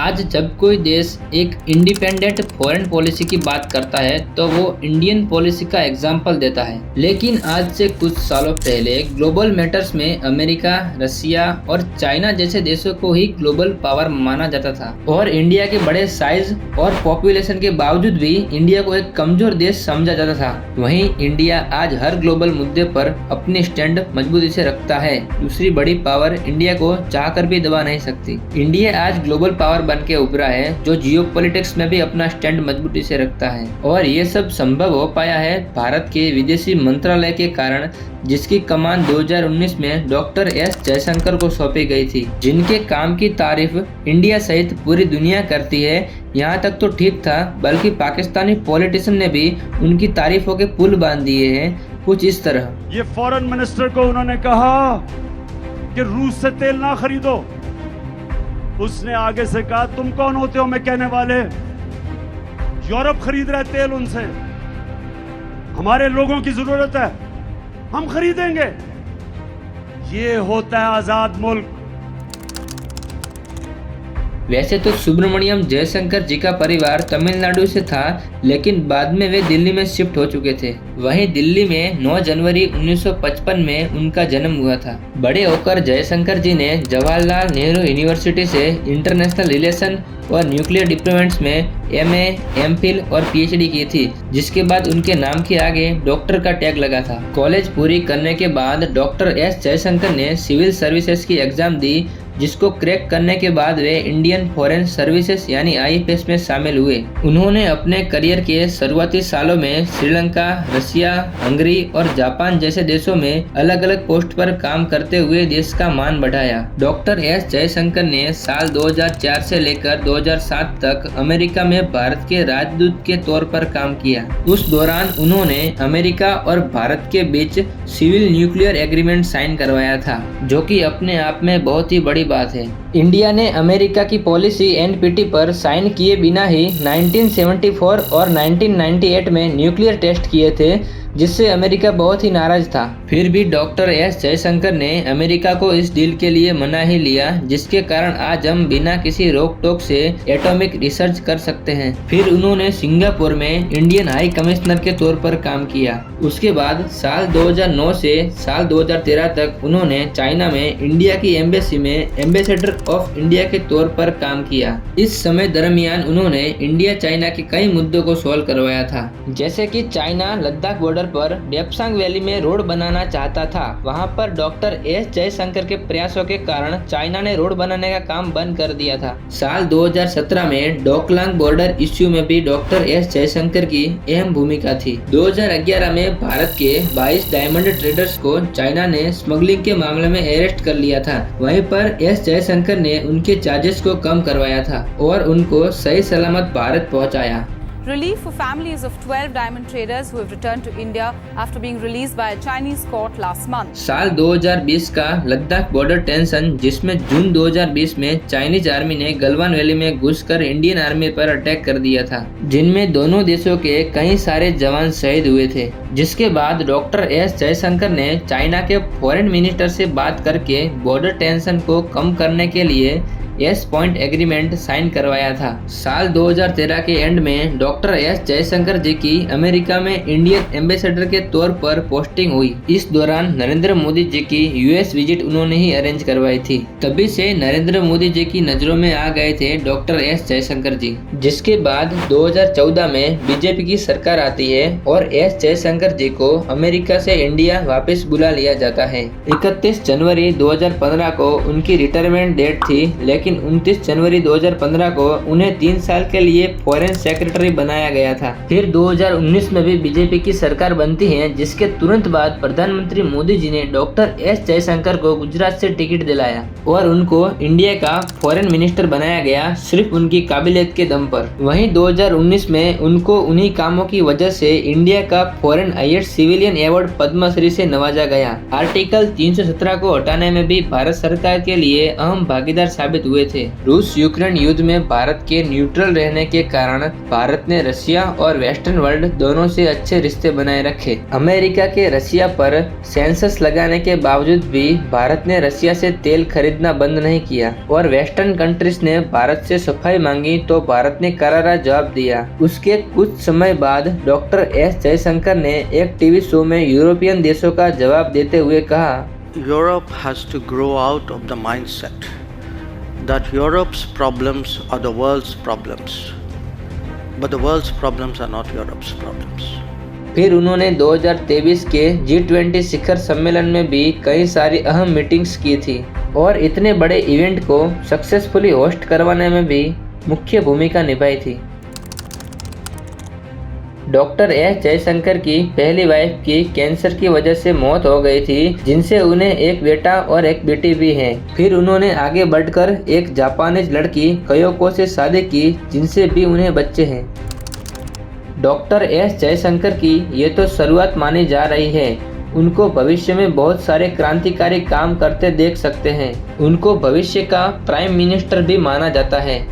आज जब कोई देश एक इंडिपेंडेंट फॉरेन पॉलिसी की बात करता है तो वो इंडियन पॉलिसी का एग्जाम्पल देता है। लेकिन आज से कुछ सालों पहले ग्लोबल मैटर्स में अमेरिका, रसिया और चाइना जैसे देशों को ही ग्लोबल पावर माना जाता था और इंडिया के बड़े साइज और पॉपुलेशन के बावजूद भी इंडिया को एक कमजोर देश समझा जाता था। वहीं इंडिया आज हर ग्लोबल मुद्दे पर अपनी स्टैंड मजबूती से रखता है। दूसरी बड़ी पावर इंडिया को चाहकर भी दबा नहीं सकती। इंडिया आज ग्लोबल पावर बन के उभरा है जो जियोपॉलिटिक्स में भी अपना स्टैंड मजबूती से रखता है और ये सब संभव हो पाया है भारत के विदेशी मंत्रालय के कारण, जिसकी कमान 2019 में डॉक्टर एस जयशंकर को सौंपी गई थी, जिनके काम की तारीफ इंडिया सहित पूरी दुनिया करती है। यहाँ तक तो ठीक था, बल्कि पाकिस्तानी पॉलिटिशियन ने भी उनकी तारीफों के पुल बांध दिए हैं कुछ इस तरह। ये फॉरेन मिनिस्टर को उन्होंने कहा कि रूस से तेल ना खरीदो, उसने आगे से कहा तुम कौन होते हो मैं कहने वाले, यूरोप खरीद रहा है तेल उनसे, हमारे लोगों की जरूरत है, हम खरीदेंगे। ये होता है आजाद मुल्क। वैसे तो सुब्रमण्यम जयशंकर जी का परिवार तमिलनाडु से था, लेकिन बाद में वे दिल्ली में शिफ्ट हो चुके थे। वहीं दिल्ली में 9 जनवरी 1955 में उनका जन्म हुआ था। बड़े होकर जयशंकर जी ने जवाहरलाल नेहरू यूनिवर्सिटी से इंटरनेशनल रिलेशन और न्यूक्लियर डिप्लोमेट्स में MA, MPhil और PhD की थी, जिसके बाद उनके नाम के आगे डॉक्टर का टैग लगा था। कॉलेज पूरी करने के बाद डॉक्टर एस जयशंकर ने सिविल सर्विसेज की एग्जाम दी, जिसको क्रैक करने के बाद वे इंडियन फॉरेन सर्विसेज यानी IFS में शामिल हुए। उन्होंने अपने करियर के शुरुआती सालों में श्रीलंका, रसिया, हंगरी और जापान जैसे देशों में अलग अलग पोस्ट पर काम करते हुए देश का मान बढ़ाया। डॉक्टर एस जयशंकर ने साल 2004 से लेकर 2007 तक अमेरिका में भारत के राजदूत के तौर पर काम किया। उस दौरान उन्होंने अमेरिका और भारत के बीच सिविल न्यूक्लियर एग्रीमेंट साइन करवाया था, जो कि अपने आप में बहुत ही बड़ी बात है। इंडिया ने अमेरिका की पॉलिसी NPT पर साइन किए बिना ही 1974 और 1998 में न्यूक्लियर टेस्ट किए थे, जिससे अमेरिका बहुत ही नाराज था। फिर भी डॉक्टर एस जयशंकर ने अमेरिका को इस डील के लिए मना ही लिया, जिसके कारण आज हम बिना किसी रोक टोक से एटॉमिक रिसर्च कर सकते हैं। फिर उन्होंने सिंगापुर में इंडियन हाई कमिश्नर के तौर पर काम किया। उसके बाद साल 2009 से साल 2013 तक उन्होंने चाइना में इंडिया की एम्बेसी में एम्बेसडर ऑफ इंडिया के तौर पर काम किया। इस समय दरमियान उन्होंने इंडिया चाइना के कई मुद्दों को सॉल्व करवाया था, जैसे कि चाइना लद्दाख बॉर्डर पर डेप्सांग वैली में रोड बनाना चाहता था। वहां पर डॉक्टर एस जयशंकर के प्रयासों के कारण चाइना ने रोड बनाने का काम बंद कर दिया था। साल 2017 में डोकलाम बॉर्डर इश्यू में भी डॉक्टर एस जयशंकर की अहम भूमिका थी। 2011 में भारत के 22 डायमंड ट्रेडर्स को चाइना ने स्मगलिंग के मामले में अरेस्ट कर लिया था। वहीं पर एस जयशंकर ने उनके चार्जेस को कम करवाया था और उनको सही सलामत भारत पहुंचाया। Relief for families of 12 diamond traders who have returned to India after being released by a Chinese court last month. साल 2020 का लद्दाख बॉर्डर टेंशन, जिसमें जून 2020 में चाइनीज आर्मी ने गलवान वैली में घुसकर इंडियन आर्मी पर अटैक कर दिया था, जिनमें दोनों देशों के कई सारे जवान शहीद हुए थे। जिसके बाद डॉक्टर एस जयशंकर ने चाइना के फॉरेन मिनिस्टर से बात करके बॉर्डर टेंशन को कम करने के लिए एस पॉइंट एग्रीमेंट साइन करवाया था। साल 2013 के एंड में डॉक्टर एस जयशंकर जी की अमेरिका में इंडियन एम्बेसडर के तौर पर पोस्टिंग हुई। इस दौरान नरेंद्र मोदी जी की US विजिट उन्होंने ही अरेंज करवाई थी। तभी से नरेंद्र मोदी जी की नजरों में आ गए थे डॉक्टर एस जयशंकर जी। जिसके बाद 2014 में बीजेपी की सरकार आती है और एस जयशंकर जी को अमेरिका से इंडिया वापस बुला लिया जाता है। 31 जनवरी 2015 को उनकी रिटायरमेंट डेट थी, लेकिन 29 जनवरी 2015 को उन्हें 3 साल के लिए फॉरेन सेक्रेटरी बनाया गया था। फिर 2019 में भी बीजेपी की सरकार बनती है, जिसके तुरंत बाद प्रधानमंत्री मोदी जी ने डॉक्टर एस जयशंकर को गुजरात से टिकट दिलाया और उनको इंडिया का फॉरेन मिनिस्टर बनाया गया, सिर्फ उनकी काबिलियत के दम पर। वहीं 2019 में उनको उन्हीं कामों की वजह से इंडिया का foreign highest civilian award Padma Shri से नवाजा गया। आर्टिकल 317 को हटाने में भी भारत सरकार के लिए अहम भागीदार साबित हुए हुए थे। रूस यूक्रेन युद्ध में भारत के न्यूट्रल रहने के कारण भारत ने रशिया और वेस्टर्न वर्ल्ड दोनों से अच्छे रिश्ते बनाए रखे। अमेरिका के रशिया पर सेंसस लगाने के बावजूद भी भारत ने रशिया से तेल खरीदना बंद नहीं किया और वेस्टर्न कंट्रीज ने भारत से सफाई मांगी तो भारत ने करारा जवाब दिया। उसके कुछ समय बाद डॉक्टर एस जयशंकर ने एक टीवी शो में यूरोपियन देशों का जवाब देते हुए कहा, Europe has to grow out of the mindset that Europe's problems are the world's problems, but the world's problems are not Europe's problems. फिर उन्होंने 2023 के G20 शिखर सम्मेलन में भी कई सारी अहम मीटिंग्स की थी और इतने बड़े इवेंट को सक्सेसफुली होस्ट करवाने में भी मुख्य भूमिका निभाई थी। डॉक्टर एस जयशंकर की पहली वाइफ की कैंसर की वजह से मौत हो गई थी, जिनसे उन्हें एक बेटा और एक बेटी भी है। फिर उन्होंने आगे बढ़कर एक जापानीज लड़की कयोको से शादी की, जिनसे भी उन्हें बच्चे हैं। डॉक्टर एस जयशंकर की ये तो शुरुआत मानी जा रही है। उनको भविष्य में बहुत सारे क्रांतिकारी काम करते देख सकते हैं। उनको भविष्य का प्राइम मिनिस्टर भी माना जाता है।